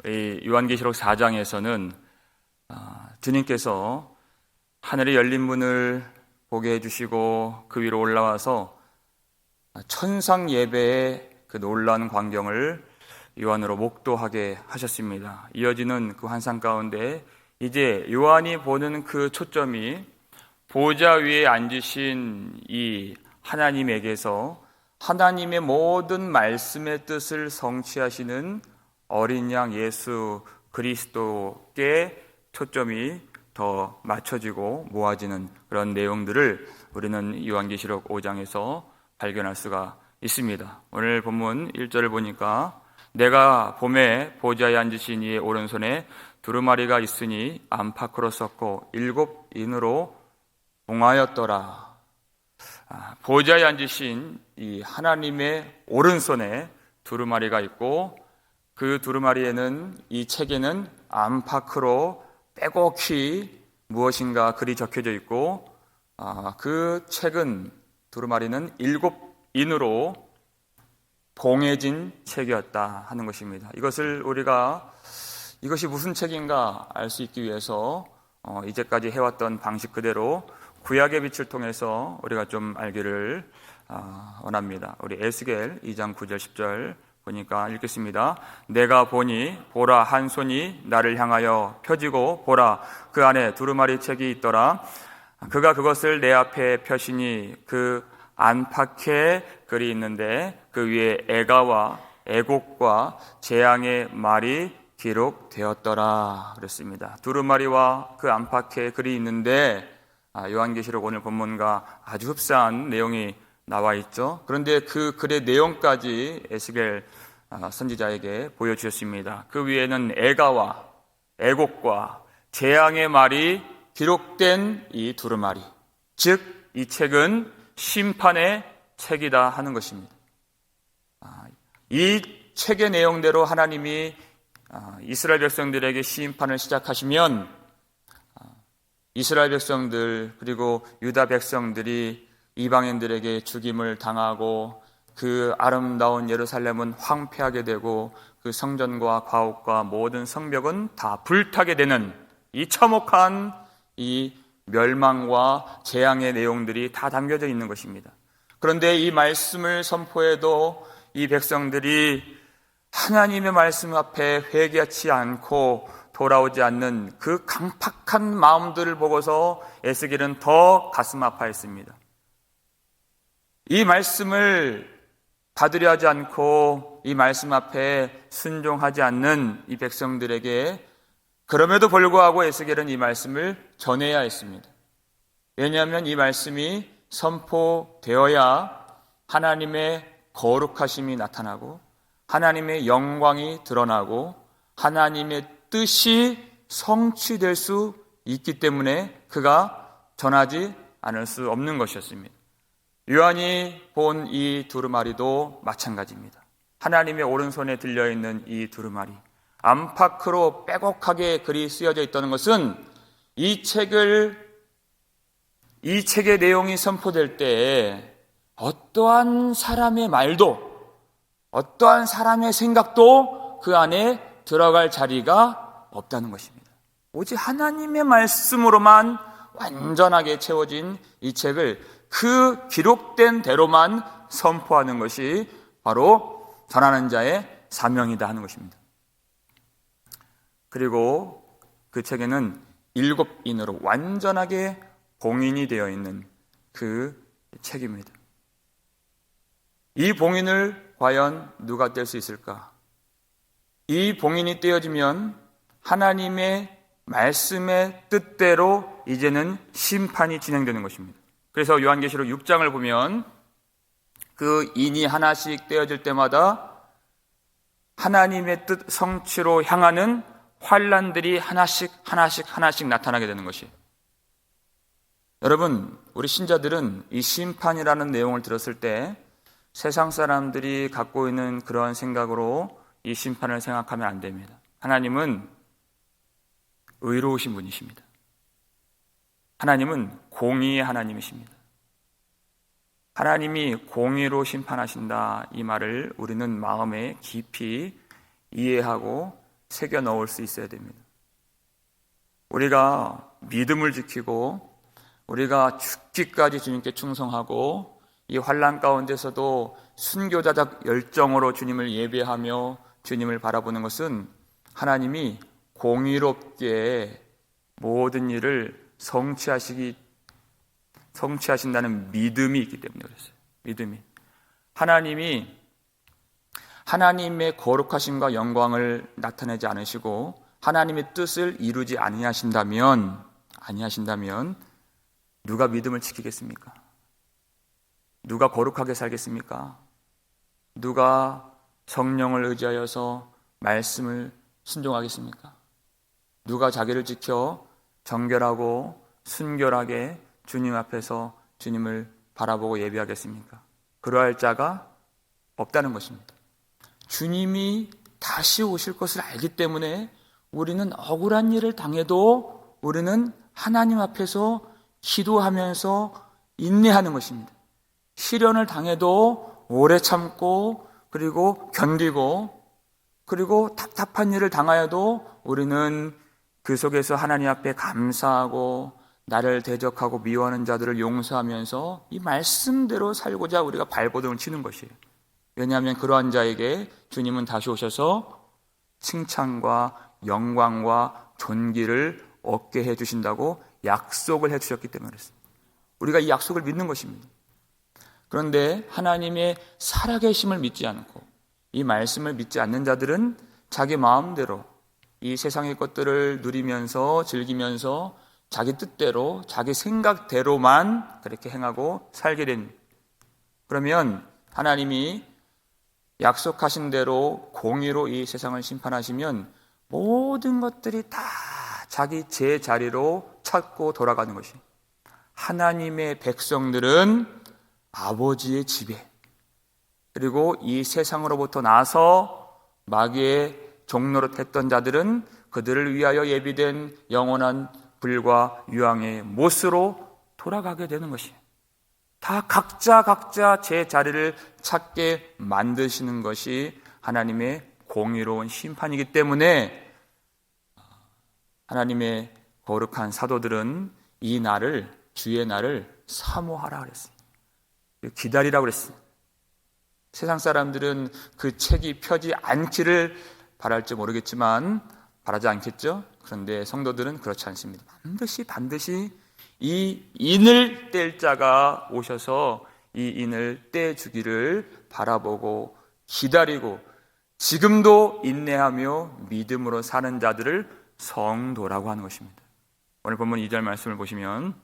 이 요한계시록 4장에서는 주님께서 하늘의 열린 문을 보게 해주시고 그 위로 올라와서 천상 예배의 그 놀라운 광경을 요한으로 목도하게 하셨습니다. 이어지는 그 환상 가운데 이제 요한이 보는 그 초점이 보좌 위에 앉으신 이 하나님에게서 하나님의 모든 말씀의 뜻을 성취하시는 어린 양 예수 그리스도께 초점이 더 맞춰지고 모아지는 그런 내용들을 우리는 요한계시록 5장에서 발견할 수가 있습니다. 오늘 본문 1절을 보니까 내가 봄에 보좌에 앉으신 이의 오른손에 두루마리가 있으니 안팎으로 섰고 7인으로 봉하였더라. 보좌에 앉으신 이 하나님의 오른손에 두루마리가 있고 그 두루마리에는 이 책에는 안팎으로 빼곡히 무엇인가 글이 적혀져 있고 그 책은 두루마리는 7인으로 봉해진 책이었다 하는 것입니다. 이것이 무슨 책인가 알 수 있기 위해서 이제까지 해왔던 방식 그대로 구약의 빛을 통해서 우리가 좀 알기를 원합니다. 우리 에스겔 2장 9절 10절 보니까 읽겠습니다. 내가 보니 보라 한 손이 나를 향하여 펴지고 보라 그 안에 두루마리 책이 있더라. 그가 그것을 내 앞에 펴시니 그 안팎에 글이 있는데 그 위에 애가와 애곡과 재앙의 말이 기록되었더라 그랬습니다. 두루마리와 그 안팎에 글이 있는데 요한계시록 오늘 본문과 아주 흡사한 내용이 나와 있죠. 그런데 그 글의 내용까지 에스겔 선지자에게 보여주셨습니다. 그 위에는 애가와 애곡과 재앙의 말이 기록된 이 두루마리, 즉 이 책은 심판의 책이다 하는 것입니다. 이 책의 내용대로 하나님이 이스라엘 백성들에게 심판을 시작하시면 이스라엘 백성들 그리고 유다 백성들이 이방인들에게 죽임을 당하고 그 아름다운 예루살렘은 황폐하게 되고 그 성전과 과옥과 모든 성벽은 다 불타게 되는 이 참혹한 이 멸망과 재앙의 내용들이 다 담겨져 있는 것입니다. 그런데 이 말씀을 선포해도 이 백성들이 하나님의 말씀 앞에 회개하지 않고 돌아오지 않는 그 강팍한 마음들을 보고서 에스겔은 더 가슴 아파했습니다. 이 말씀을 받으려 하지 않고 이 말씀 앞에 순종하지 않는 이 백성들에게 그럼에도 불구하고 에스겔은 이 말씀을 전해야 했습니다. 왜냐하면 이 말씀이 선포되어야 하나님의 거룩하심이 나타나고 하나님의 영광이 드러나고 하나님의 뜻이 성취될 수 있기 때문에 그가 전하지 않을 수 없는 것이었습니다. 요한이 본 이 두루마리도 마찬가지입니다. 하나님의 오른손에 들려있는 이 두루마리, 안팎으로 빼곡하게 글이 쓰여져 있다는 것은 이 책의 내용이 선포될 때에 어떠한 사람의 말도 어떠한 사람의 생각도 그 안에 들어갈 자리가 없다는 것입니다. 오직 하나님의 말씀으로만 완전하게 채워진 이 책을 그 기록된 대로만 선포하는 것이 바로 전하는 자의 사명이다 하는 것입니다. 그리고 그 책에는 7인으로 완전하게 봉인이 되어 있는 그 책입니다. 이 봉인을 과연 누가 뗄 수 있을까? 이 봉인이 떼어지면 하나님의 말씀의 뜻대로 이제는 심판이 진행되는 것입니다. 그래서 요한계시록 6장을 보면 그 인이 하나씩 떼어질 때마다 하나님의 뜻 성취로 향하는 환란들이 하나씩 나타나게 되는 것이에요. 여러분, 우리 신자들은 이 심판이라는 내용을 들었을 때 세상 사람들이 갖고 있는 그러한 생각으로 이 심판을 생각하면 안 됩니다. 하나님은 의로우신 분이십니다. 하나님은 공의의 하나님이십니다. 하나님이 공의로 심판하신다 이 말을 우리는 마음에 깊이 이해하고 새겨 넣을 수 있어야 됩니다. 우리가 믿음을 지키고 우리가 죽기까지 주님께 충성하고 이 환난 가운데서도 순교자적 열정으로 주님을 예배하며 주님을 바라보는 것은 하나님이 공의롭게 모든 일을 성취하신다는 믿음이 있기 때문에 그랬어요. 믿음이. 하나님이 하나님의 거룩하심과 영광을 나타내지 않으시고 하나님의 뜻을 이루지 아니하신다면 누가 믿음을 지키겠습니까? 누가 거룩하게 살겠습니까? 누가 성령을 의지하여서 말씀을 순종하겠습니까? 누가 자기를 지켜 정결하고 순결하게 주님 앞에서 주님을 바라보고 예배하겠습니까? 그러할 자가 없다는 것입니다. 주님이 다시 오실 것을 알기 때문에 우리는 억울한 일을 당해도 우리는 하나님 앞에서 기도하면서 인내하는 것입니다. 시련을 당해도 오래 참고 그리고 견디고 그리고 답답한 일을 당하여도 우리는 그 속에서 하나님 앞에 감사하고 나를 대적하고 미워하는 자들을 용서하면서 이 말씀대로 살고자 우리가 발버둥을 치는 것이에요. 왜냐하면 그러한 자에게 주님은 다시 오셔서 칭찬과 영광과 존귀를 얻게 해주신다고 약속을 해주셨기 때문에 그렇습니다. 우리가 이 약속을 믿는 것입니다. 그런데 하나님의 살아계심을 믿지 않고 이 말씀을 믿지 않는 자들은 자기 마음대로 이 세상의 것들을 누리면서 즐기면서 자기 뜻대로 자기 생각대로만 그렇게 행하고 살게 됩니다. 그러면 하나님이 약속하신 대로 공의로 이 세상을 심판하시면 모든 것들이 다 자기 제자리로 찾고 돌아가는 것이 하나님의 백성들은 아버지의 지배 그리고 이 세상으로부터 나서 마귀의 종노릇 했던 자들은 그들을 위하여 예비된 영원한 불과 유황의 못으로 돌아가게 되는 것이에요. 다 각자 제 자리를 찾게 만드시는 것이 하나님의 공의로운 심판이기 때문에 하나님의 거룩한 사도들은 이 날을 주의 날을 사모하라 그랬어요. 기다리라고 그랬어요. 세상 사람들은 그 책이 펴지 않기를 바랄지 모르겠지만 바라지 않겠죠? 그런데 성도들은 그렇지 않습니다. 반드시 이 인을 뗄 자가 오셔서 이 인을 떼주기를 바라보고 기다리고 지금도 인내하며 믿음으로 사는 자들을 성도라고 하는 것입니다. 오늘 본문 2절 말씀을 보시면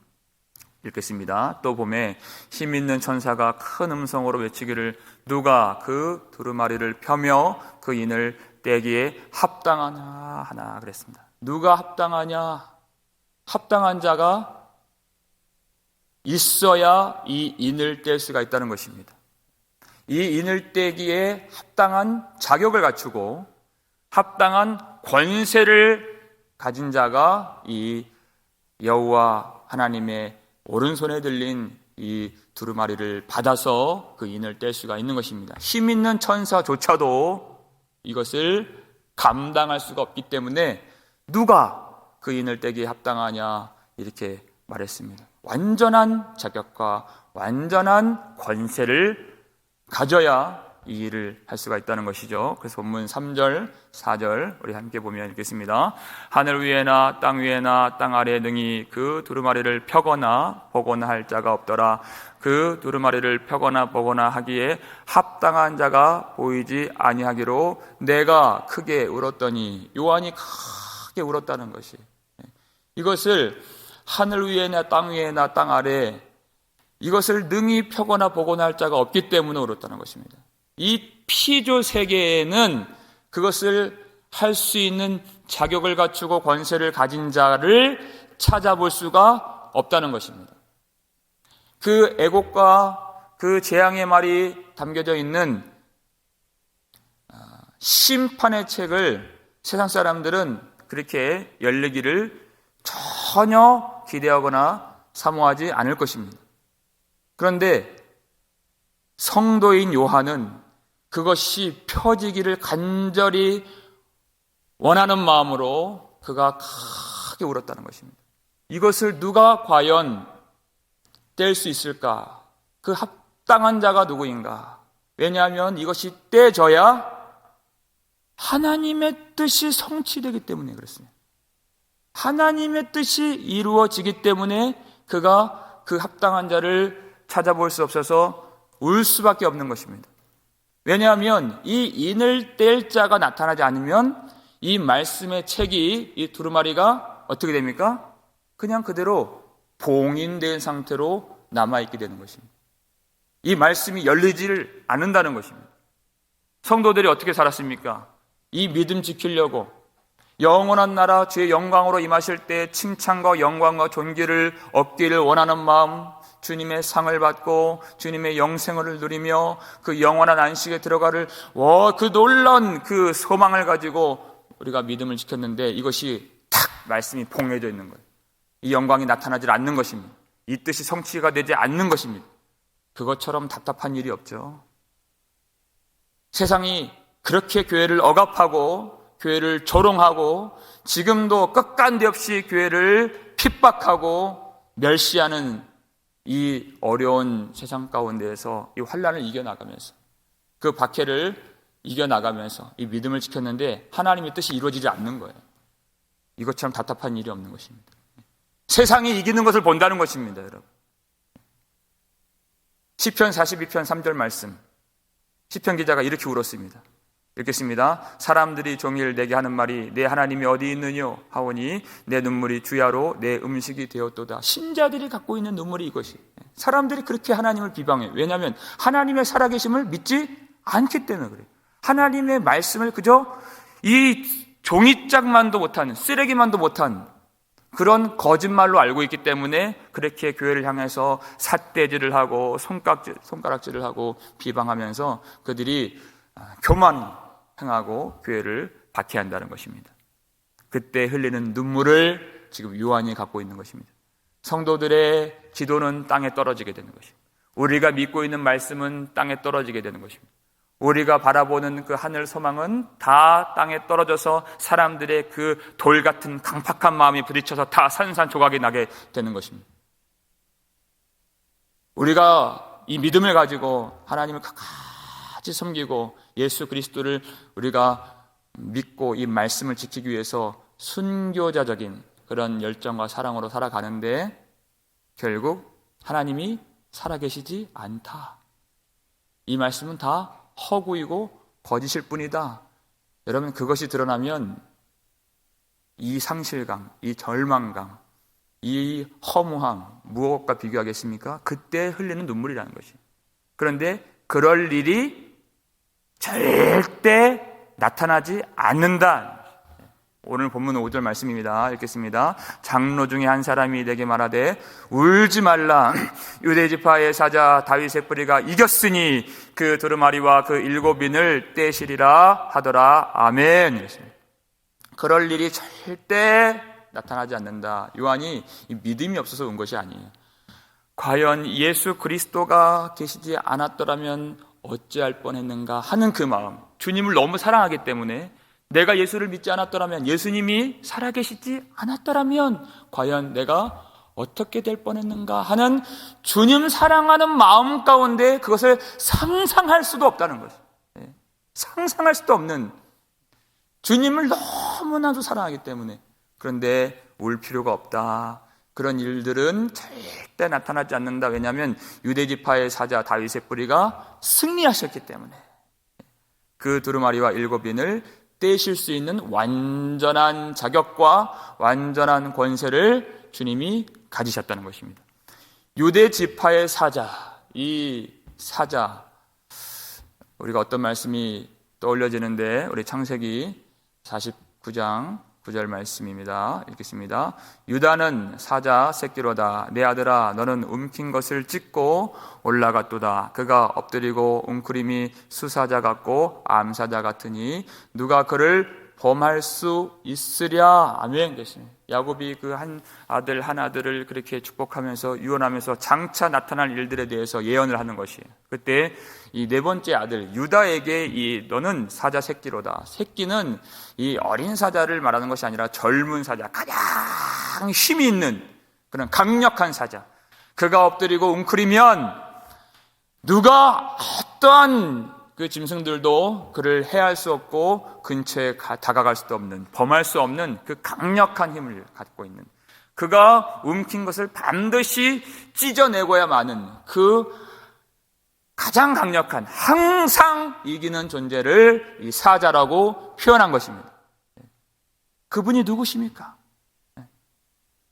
읽겠습니다. 또 봄에 힘 있는 천사가 큰 음성으로 외치기를 누가 그 두루마리를 펴며 그 인을 떼기에 합당하냐 하나 그랬습니다. 누가 합당하냐? 합당한 자가 있어야 이 인을 뗄 수가 있다는 것입니다. 이 인을 떼기에 합당한 자격을 갖추고 합당한 권세를 가진 자가 이 여호와 하나님의 오른손에 들린 이 두루마리를 받아서 그 인을 뗄 수가 있는 것입니다. 힘 있는 천사조차도 이것을 감당할 수가 없기 때문에 누가 그 인을 떼기에 합당하냐 이렇게 말했습니다. 완전한 자격과 완전한 권세를 가져야 이 일을 할 수가 있다는 것이죠. 그래서 본문 3절, 4절 우리 함께 보면 읽겠습니다. 하늘 위에나 땅 위에나 땅 아래에 능히 그 두루마리를 펴거나 보거나 할 자가 없더라. 그 두루마리를 펴거나 보거나 하기에 합당한 자가 보이지 아니하기로 내가 크게 울었더니 요한이 크게 울었다는 것이 이것을 하늘 위에나 땅 아래에 이것을 능히 펴거나 보거나 할 자가 없기 때문에 울었다는 것입니다. 이 피조 세계에는 그것을 할 수 있는 자격을 갖추고 권세를 가진 자를 찾아볼 수가 없다는 것입니다. 그 애곡과 그 재앙의 말이 담겨져 있는 심판의 책을 세상 사람들은 그렇게 열리기를 전혀 기대하거나 사모하지 않을 것입니다. 그런데 성도인 요한은 그것이 펴지기를 간절히 원하는 마음으로 그가 크게 울었다는 것입니다. 이것을 누가 과연 뗄 수 있을까? 그 합당한 자가 누구인가? 왜냐하면 이것이 떼져야 하나님의 뜻이 성취되기 때문에 그렇습니다. 하나님의 뜻이 이루어지기 때문에 그가 그 합당한 자를 찾아볼 수 없어서 울 수밖에 없는 것입니다. 왜냐하면 이 인을 뗄 자가 나타나지 않으면 이 말씀의 책이, 이 두루마리가 어떻게 됩니까? 그냥 그대로 봉인된 상태로 남아있게 되는 것입니다. 이 말씀이 열리지를 않는다는 것입니다. 성도들이 어떻게 살았습니까? 이 믿음 지키려고 영원한 나라 주의 영광으로 임하실 때 칭찬과 영광과 존귀를 얻기를 원하는 마음, 주님의 상을 받고 주님의 영생을 누리며 그 영원한 안식에 들어가를 그 놀라운 그 소망을 가지고 우리가 믿음을 지켰는데 이것이 탁 말씀이 봉해져 있는 거예요. 이 영광이 나타나지 않는 것입니다. 이 뜻이 성취가 되지 않는 것입니다. 그것처럼 답답한 일이 없죠. 세상이 그렇게 교회를 억압하고 교회를 조롱하고 지금도 끝간데 없이 교회를 핍박하고 멸시하는 이 어려운 세상 가운데에서 이 환난을 이겨나가면서 그 박해를 이겨나가면서 이 믿음을 지켰는데 하나님의 뜻이 이루어지지 않는 거예요. 이것처럼 답답한 일이 없는 것입니다. 세상이 이기는 것을 본다는 것입니다, 여러분. 시편 42편 3절 말씀, 시편 기자가 이렇게 울었습니다. 읽겠습니다. 사람들이 종일 내게 하는 말이 내 하나님이 어디 있느뇨 하오니 내 눈물이 주야로 내 음식이 되었도다. 신자들이 갖고 있는 눈물이 이것이. 사람들이 그렇게 하나님을 비방해요. 왜냐하면 하나님의 살아계심을 믿지 않기 때문에 그래요. 하나님의 말씀을 그저 이 종이짝만도 못한, 쓰레기만도 못한 그런 거짓말로 알고 있기 때문에 그렇게 교회를 향해서 삿대질을 하고 손가락질을 하고 비방하면서 그들이 교만 행하고 교회를 박해한다는 것입니다. 그때 흘리는 눈물을 지금 요한이 갖고 있는 것입니다. 성도들의 기도는 땅에 떨어지게 되는 것입니다. 우리가 믿고 있는 말씀은 땅에 떨어지게 되는 것입니다. 우리가 바라보는 그 하늘 소망은 다 땅에 떨어져서 사람들의 그 돌 같은 강팍한 마음이 부딪혀서 다 산산조각이 나게 되는 것입니다. 우리가 이 믿음을 가지고 하나님을 끝까지 섬기고 예수 그리스도를 우리가 믿고 이 말씀을 지키기 위해서 순교자적인 그런 열정과 사랑으로 살아가는데 결국 하나님이 살아계시지 않다. 이 말씀은 다 허구이고 거짓일 뿐이다. 여러분, 그것이 드러나면 이 상실감, 이 절망감, 이 허무함 무엇과 비교하겠습니까? 그때 흘리는 눈물이라는 것이. 그런데 그럴 일이 절대 나타나지 않는다. 오늘 본문 5절 말씀입니다. 읽겠습니다. 장로 중에 한 사람이 내게 말하되 울지 말라. 유대지파의 사자 다윗의 뿌리가 이겼으니 그 두루마리와 그 7인을 떼시리라 하더라. 아멘. 그럴 일이 절대 나타나지 않는다. 요한이 믿음이 없어서 온 것이 아니에요. 과연 예수 그리스도가 계시지 않았더라면 어찌할 뻔했는가 하는 그 마음, 주님을 너무 사랑하기 때문에 내가 예수를 믿지 않았더라면, 예수님이 살아계시지 않았더라면 과연 내가 어떻게 될 뻔했는가 하는 주님 사랑하는 마음 가운데 그것을 상상할 수도 없다는 거죠. 상상할 수도 없는, 주님을 너무나도 사랑하기 때문에. 그런데 울 필요가 없다. 그런 일들은 절대 나타나지 않는다. 왜냐하면 유대지파의 사자 다윗의 뿌리가 승리하셨기 때문에. 그 두루마리와 7인을 떼실 수 있는 완전한 자격과 완전한 권세를 주님이 가지셨다는 것입니다. 유대지파의 사자, 이 사자, 우리가 어떤 말씀이 떠올려지는데 우리 창세기 49장 9절 말씀입니다. 읽겠습니다. 유다는 사자 새끼로다. 내 아들아, 너는 움킨 것을 찢고 올라갔도다. 그가 엎드리고 웅크림이 수사자 같고 암사자 같으니 누가 그를 범할 수 있으랴. 아멘. 야곱이 그 한 아들을 그렇게 축복하면서 유언하면서 장차 나타날 일들에 대해서 예언을 하는 것이에요. 그때 이 네 번째 아들 유다에게 너는 사자 새끼로다. 새끼는 이 어린 사자를 말하는 것이 아니라 젊은 사자, 가장 힘이 있는 그런 강력한 사자. 그가 엎드리고 웅크리면 누가 어떠한 그 짐승들도 그를 해할 수 없고 근처에 다가갈 수도 없는, 범할 수 없는 그 강력한 힘을 갖고 있는, 그가 움킨 것을 반드시 찢어내고야마는 그 가장 강력한, 항상 이기는 존재를 이 사자라고 표현한 것입니다. 그분이 누구십니까?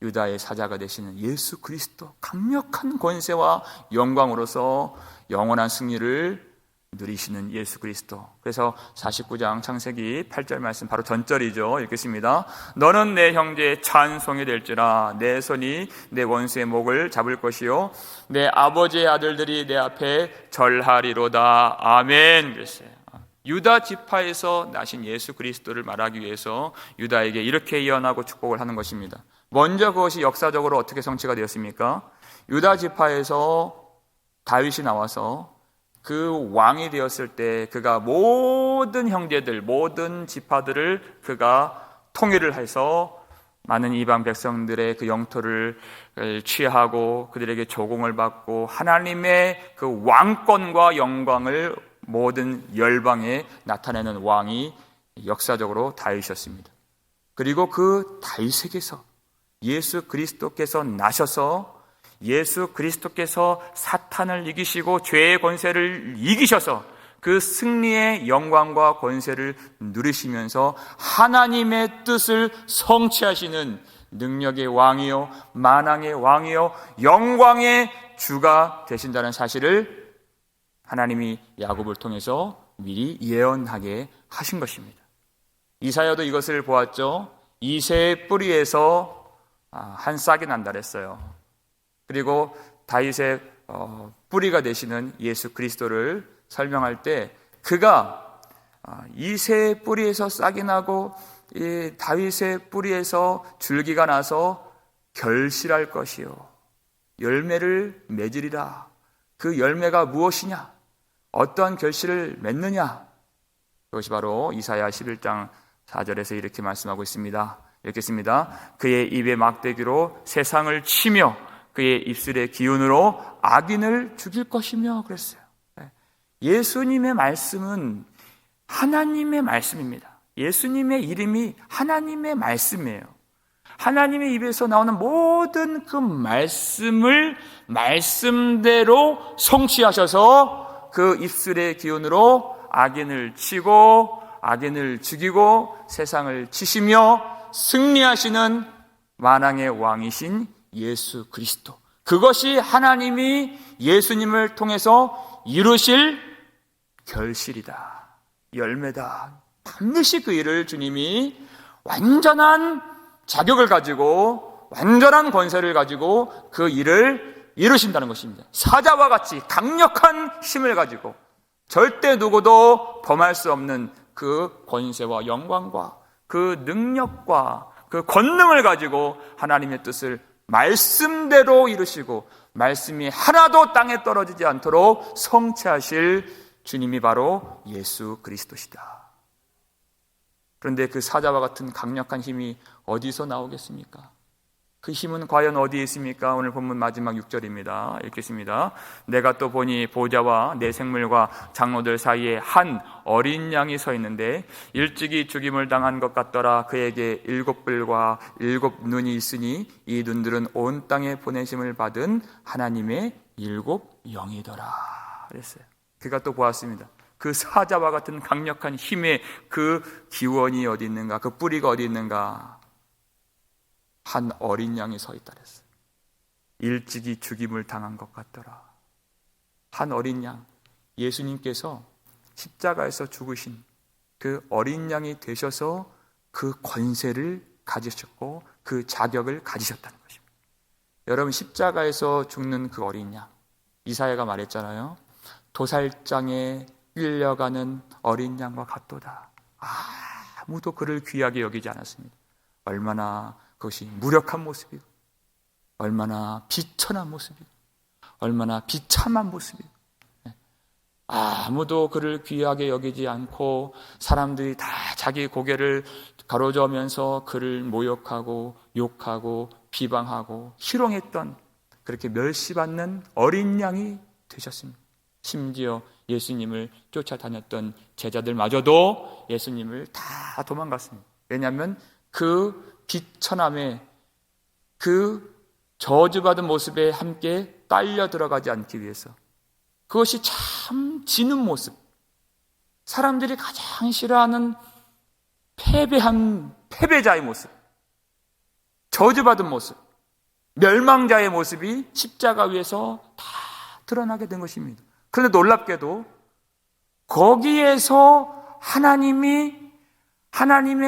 유다의 사자가 되시는 예수 그리스도, 강력한 권세와 영광으로서 영원한 승리를 누리시는 예수 그리스도. 그래서 49장 창세기 8절 말씀 바로 전절이죠. 읽겠습니다. 너는 내 형제의 찬송이 될지라. 내 손이 내 원수의 목을 잡을 것이요 내 아버지의 아들들이 내 앞에 절하리로다. 아멘. 그랬어요. 유다 지파에서 나신 예수 그리스도를 말하기 위해서 유다에게 이렇게 예언하고 축복을 하는 것입니다. 먼저 그것이 역사적으로 어떻게 성취가 되었습니까? 유다 지파에서 다윗이 나와서 그 왕이 되었을 때 그가 모든 형제들, 모든 지파들을 그가 통일을 해서 많은 이방 백성들의 그 영토를 취하고 그들에게 조공을 받고 하나님의 그 왕권과 영광을 모든 열방에 나타내는 왕이 역사적으로 다윗이었습니다. 그리고 그 다윗에게서 예수 그리스도께서 나셔서 예수 그리스도께서 사탄을 이기시고 죄의 권세를 이기셔서 그 승리의 영광과 권세를 누리시면서 하나님의 뜻을 성취하시는 능력의 왕이요 만왕의 왕이요 영광의 주가 되신다는 사실을 하나님이 야곱을 통해서 미리 예언하게 하신 것입니다. 이사야도 이것을 보았죠. 이새의 뿌리에서 한 싹이 난다 그랬어요. 그리고 다윗의 뿌리가 되시는 예수 그리스도를 설명할 때 그가 이새의 뿌리에서 싹이 나고 이 다윗의 뿌리에서 줄기가 나서 결실할 것이요 열매를 맺으리라. 그 열매가 무엇이냐? 어떠한 결실을 맺느냐? 그것이 바로 이사야 11장 4절에서 이렇게 말씀하고 있습니다. 읽겠습니다. 그의 입의 막대기로 세상을 치며 그의 입술의 기운으로 악인을 죽일 것이며 그랬어요. 예수님의 말씀은 하나님의 말씀입니다. 예수님의 이름이 하나님의 말씀이에요. 하나님의 입에서 나오는 모든 그 말씀을 말씀대로 성취하셔서 그 입술의 기운으로 악인을 치고 악인을 죽이고 세상을 치시며 승리하시는 만왕의 왕이신 예수 그리스도. 그것이 하나님이 예수님을 통해서 이루실 결실이다. 열매다. 반드시 그 일을 주님이 완전한 자격을 가지고 완전한 권세를 가지고 그 일을 이루신다는 것입니다. 사자와 같이 강력한 힘을 가지고 절대 누구도 범할 수 없는 그 권세와 영광과 그 능력과 그 권능을 가지고 하나님의 뜻을 말씀대로 이루시고 말씀이 하나도 땅에 떨어지지 않도록 성취하실 주님이 바로 예수 그리스도시다. 그런데 그 사자와 같은 강력한 힘이 어디서 나오겠습니까? 그 힘은 과연 어디에 있습니까? 오늘 본문 마지막 6절입니다. 읽겠습니다. 내가 또 보니 보좌와 내 생물과 장로들 사이에 한 어린 양이 서 있는데 일찍이 죽임을 당한 것 같더라. 그에게 7뿔과 7눈이 있으니 이 눈들은 온 땅에 보내심을 받은 하나님의 7영이더라. 그랬어요. 그가 또 보았습니다. 그 사자와 같은 강력한 힘의 그 기원이 어디 있는가? 그 뿌리가 어디 있는가? 한 어린 양이 서 있다 그랬어요. 일찍이 죽임을 당한 것 같더라. 한 어린 양, 예수님께서 십자가에서 죽으신 그 어린 양이 되셔서 그 권세를 가지셨고 그 자격을 가지셨다는 것입니다. 여러분, 십자가에서 죽는 그 어린 양, 이사야가 말했잖아요. 도살장에 끌려가는 어린 양과 같도다. 아무도 그를 귀하게 여기지 않았습니다. 얼마나 그것이 무력한 모습이고, 얼마나 비천한 모습이고, 얼마나 비참한 모습이고, 아무도 그를 귀하게 여기지 않고 사람들이 다 자기 고개를 가로저으면서 그를 모욕하고 욕하고 비방하고 희롱했던, 그렇게 멸시받는 어린 양이 되셨습니다. 심지어 예수님을 쫓아다녔던 제자들마저도 예수님을 다 도망갔습니다. 왜냐하면 그 비천함에, 그 저주받은 모습에 함께 딸려 들어가지 않기 위해서, 그것이 참 지는 모습, 사람들이 가장 싫어하는 패배한 패배자의 모습, 저주받은 모습, 멸망자의 모습이 십자가 위에서 다 드러나게 된 것입니다. 그런데 놀랍게도 거기에서 하나님의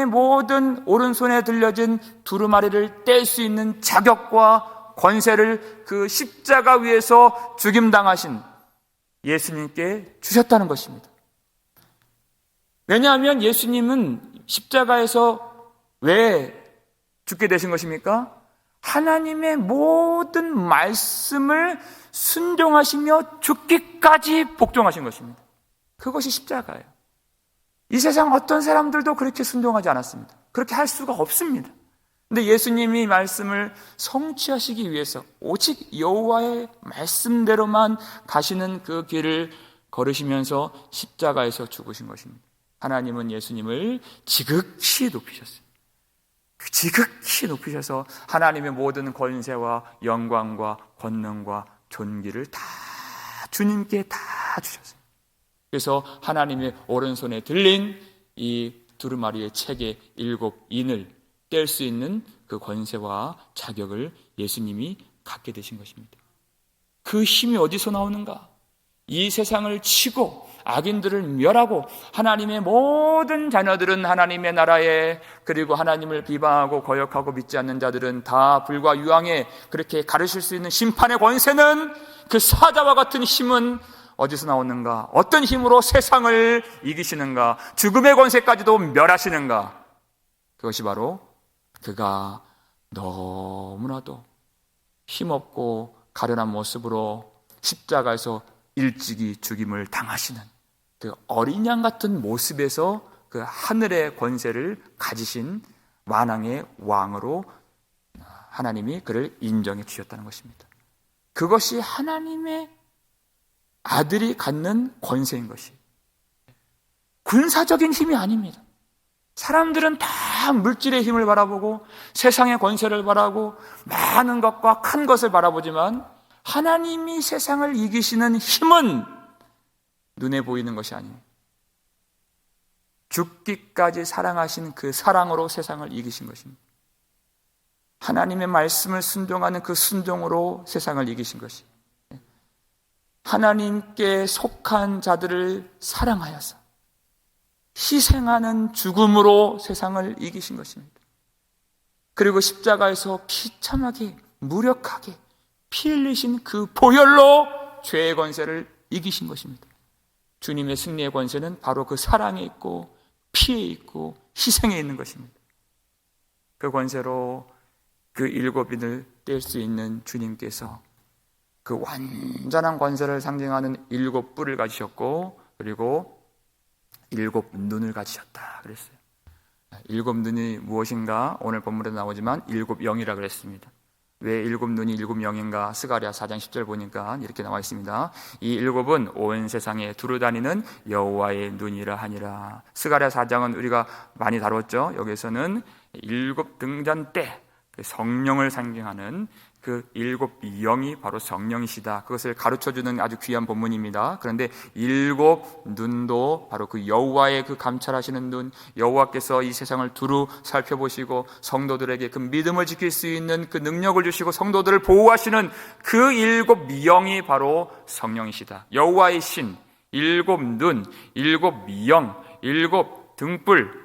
모든 오른손에 들려진 두루마리를 뗄 수 있는 자격과 권세를 그 십자가 위에서 죽임당하신 예수님께 주셨다는 것입니다. 왜냐하면 예수님은 십자가에서 왜 죽게 되신 것입니까? 하나님의 모든 말씀을 순종하시며 죽기까지 복종하신 것입니다. 그것이 십자가예요. 이 세상 어떤 사람들도 그렇게 순종하지 않았습니다. 그렇게 할 수가 없습니다. 근데 예수님이 말씀을 성취하시기 위해서 오직 여호와의 말씀대로만 가시는 그 길을 걸으시면서 십자가에서 죽으신 것입니다. 하나님은 예수님을 지극히 높이셨어요. 지극히 높이셔서 하나님의 모든 권세와 영광과 권능과 존귀를 다 주님께 다 주셨어요. 그래서 하나님의 오른손에 들린 이 두루마리의 책의 7인을 뗄 수 있는 그 권세와 자격을 예수님이 갖게 되신 것입니다. 그 힘이 어디서 나오는가? 이 세상을 치고 악인들을 멸하고 하나님의 모든 자녀들은 하나님의 나라에, 그리고 하나님을 비방하고 거역하고 믿지 않는 자들은 다 불과 유황에 그렇게 가르칠 수 있는 심판의 권세는, 그 사자와 같은 힘은 어디서 나오는가? 어떤 힘으로 세상을 이기시는가? 죽음의 권세까지도 멸하시는가? 그것이 바로 그가 너무나도 힘없고 가련한 모습으로 십자가에서 일찍이 죽임을 당하시는 그 어린 양 같은 모습에서 그 하늘의 권세를 가지신 만왕의 왕으로 하나님이 그를 인정해 주셨다는 것입니다. 그것이 하나님의 아들이 갖는 권세인 것이, 군사적인 힘이 아닙니다. 사람들은 다 물질의 힘을 바라보고 세상의 권세를 바라고 많은 것과 큰 것을 바라보지만, 하나님이 세상을 이기시는 힘은 눈에 보이는 것이 아닙니다. 죽기까지 사랑하신 그 사랑으로 세상을 이기신 것입니다. 하나님의 말씀을 순종하는 그 순종으로 세상을 이기신 것이, 하나님께 속한 자들을 사랑하여서 희생하는 죽음으로 세상을 이기신 것입니다. 그리고 십자가에서 비참하게 무력하게 피 흘리신 그 보혈로 죄의 권세를 이기신 것입니다. 주님의 승리의 권세는 바로 그 사랑에 있고 피에 있고 희생에 있는 것입니다. 그 권세로 그 7인을 뗄 수 있는 주님께서 그 완전한 권세를 상징하는 7뿔을 가지셨고, 그리고 7눈을 가지셨다 그랬어요. 7눈이 무엇인가? 오늘 본문에 나오지만 7영이라 그랬습니다. 왜 7눈이 7영인가? 스가랴 4장 10절 보니까 이렇게 나와 있습니다. 이 7은 온 세상에 두루다니는 여호와의 눈이라 하니라. 스가랴 4장은 우리가 많이 다뤘죠. 여기서는 7 등잔 때 성령을 상징하는 그 7영이 바로 성령이시다. 그것을 가르쳐주는 아주 귀한 본문입니다. 그런데 7 눈도 바로 그 여호와의 그 감찰하시는 눈, 여호와께서 이 세상을 두루 살펴보시고 성도들에게 그 믿음을 지킬 수 있는 그 능력을 주시고 성도들을 보호하시는 그 7영이 바로 성령이시다. 여호와의 신, 7 눈, 7영, 7 등불,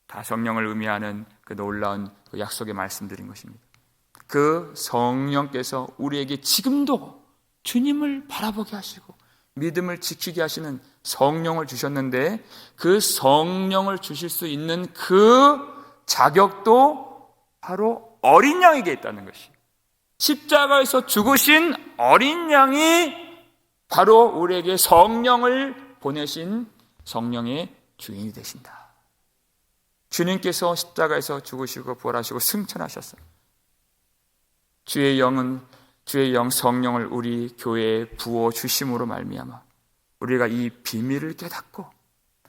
다 성령을 의미하는 그 놀라운 그 약속의 말씀드린 것입니다. 그 성령께서 우리에게 지금도 주님을 바라보게 하시고 믿음을 지키게 하시는 성령을 주셨는데 그 성령을 주실 수 있는 그 자격도 바로 어린 양에게 있다는 것이, 십자가에서 죽으신 어린 양이 바로 우리에게 성령을 보내신 성령의 주인이 되신다. 주님께서 십자가에서 죽으시고 부활하시고 승천하셨어요. 주의 영 성령을 우리 교회에 부어 주심으로 말미암아 우리가 이 비밀을 깨닫고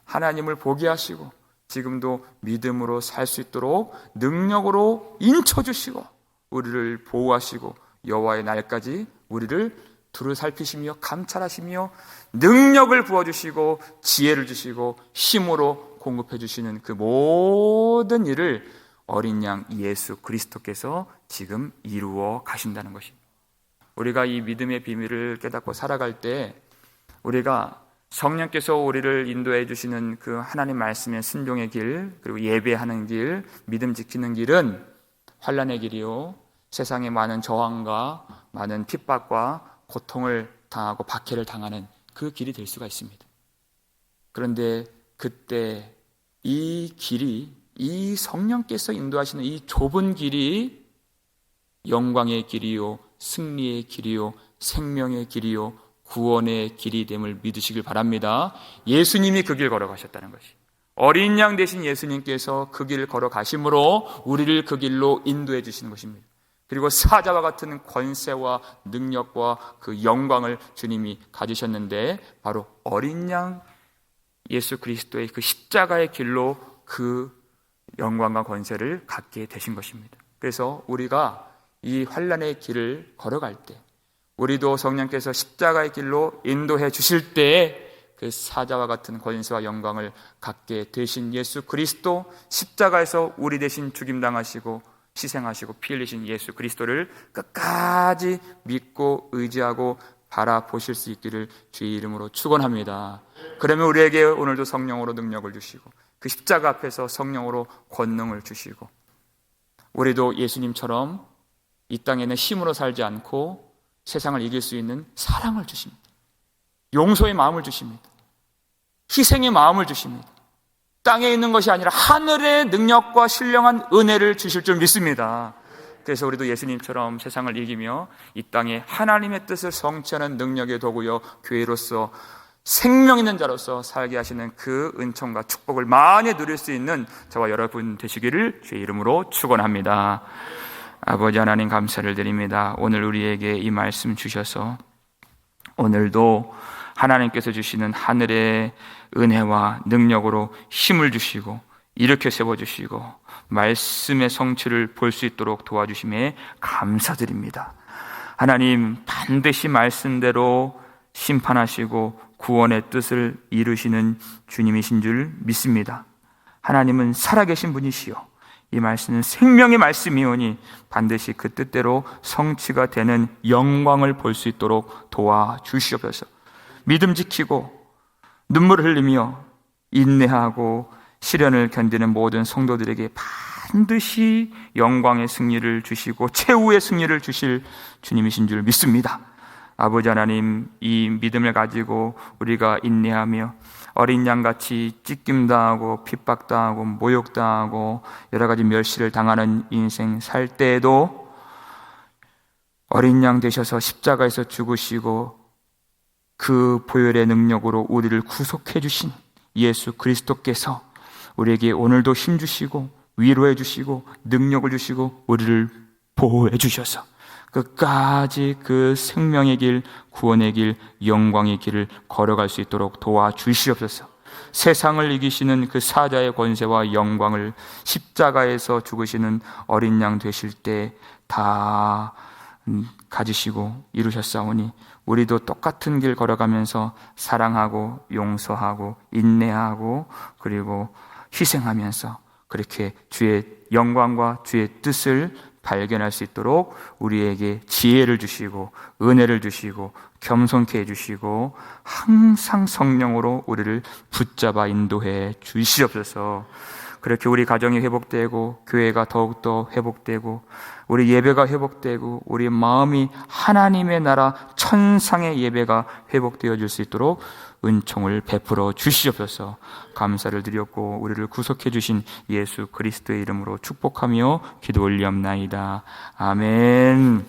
하나님을 보게 하시고 지금도 믿음으로 살 수 있도록 능력으로 인쳐주시고 우리를 보호하시고 여호와의 날까지 우리를 두루 살피시며 감찰하시며 능력을 부어주시고 지혜를 주시고 힘으로 공급해 주시는 그 모든 일을 어린 양 예수 그리스도께서 지금 이루어 가신다는 것입니다. 우리가 이 믿음의 비밀을 깨닫고 살아갈 때 우리가 성령께서 우리를 인도해 주시는 그 하나님 말씀의 순종의 길, 그리고 예배하는 길, 믿음 지키는 길은 환난의 길이요, 세상의 많은 저항과 많은 핍박과 고통을 당하고 박해를 당하는 그 길이 될 수가 있습니다. 그런데 그때 이 길이, 이 성령께서 인도하시는 이 좁은 길이 영광의 길이요, 승리의 길이요, 생명의 길이요, 구원의 길이 됨을 믿으시길 바랍니다. 예수님이 그 길 걸어가셨다는 것이, 어린 양 되신 예수님께서 그 길 걸어가심으로 우리를 그 길로 인도해 주시는 것입니다. 그리고 사자와 같은 권세와 능력과 그 영광을 주님이 가지셨는데 바로 어린 양 예수 그리스도의 그 십자가의 길로 그 영광과 권세를 갖게 되신 것입니다. 그래서 우리가 이 환난의 길을 걸어갈 때 우리도 성령께서 십자가의 길로 인도해 주실 때에 그 사자와 같은 권세와 영광을 갖게 되신 예수 그리스도, 십자가에서 우리 대신 죽임당하시고 희생하시고 피 흘리신 예수 그리스도를 끝까지 믿고 의지하고 바라보실 수 있기를 주의 이름으로 축원합니다. 그러면 우리에게 오늘도 성령으로 능력을 주시고 그 십자가 앞에서 성령으로 권능을 주시고 우리도 예수님처럼 이 땅에는 힘으로 살지 않고 세상을 이길 수 있는 사랑을 주십니다. 용서의 마음을 주십니다. 희생의 마음을 주십니다. 땅에 있는 것이 아니라 하늘의 능력과 신령한 은혜를 주실 줄 믿습니다. 그래서 우리도 예수님처럼 세상을 이기며 이 땅에 하나님의 뜻을 성취하는 능력의 도구여 교회로서 생명 있는 자로서 살게 하시는 그 은총과 축복을 많이 누릴 수 있는 저와 여러분 되시기를 주의 이름으로 축원합니다. 아버지 하나님 감사를 드립니다. 오늘 우리에게 이 말씀 주셔서 오늘도 하나님께서 주시는 하늘의 은혜와 능력으로 힘을 주시고 일으켜 세워주시고 말씀의 성취를 볼 수 있도록 도와주심에 감사드립니다. 하나님 반드시 말씀대로 심판하시고 구원의 뜻을 이루시는 주님이신 줄 믿습니다. 하나님은 살아계신 분이시요 이 말씀은 생명의 말씀이오니 반드시 그 뜻대로 성취가 되는 영광을 볼 수 있도록 도와주시옵소서. 믿음 지키고 눈물을 흘리며 인내하고 시련을 견디는 모든 성도들에게 반드시 영광의 승리를 주시고 최후의 승리를 주실 주님이신 줄 믿습니다. 아버지 하나님, 이 믿음을 가지고 우리가 인내하며 어린 양같이 찢김당하고 핍박당하고 모욕당하고 여러 가지 멸시를 당하는 인생 살 때에도 어린 양 되셔서 십자가에서 죽으시고 그 보혈의 능력으로 우리를 구속해 주신 예수 그리스도께서 우리에게 오늘도 힘 주시고 위로해 주시고 능력을 주시고 우리를 보호해 주셔서 끝까지 그 생명의 길, 구원의 길, 영광의 길을 걸어갈 수 있도록 도와주시옵소서. 세상을 이기시는 그 사자의 권세와 영광을 십자가에서 죽으시는 어린 양 되실 때 다 가지시고 이루셨사오니 우리도 똑같은 길 걸어가면서 사랑하고 용서하고 인내하고 그리고 희생하면서 그렇게 주의 영광과 주의 뜻을 발견할 수 있도록 우리에게 지혜를 주시고 은혜를 주시고 겸손케 해주시고 항상 성령으로 우리를 붙잡아 인도해 주시옵소서. 그렇게 우리 가정이 회복되고 교회가 더욱더 회복되고 우리 예배가 회복되고 우리 마음이 하나님의 나라 천상의 예배가 회복되어질 수 있도록 은총을 베풀어 주시옵소서. 감사를 드렸고 우리를 구속해 주신 예수 그리스도의 이름으로 축복하며 기도 올리옵나이다. 아멘.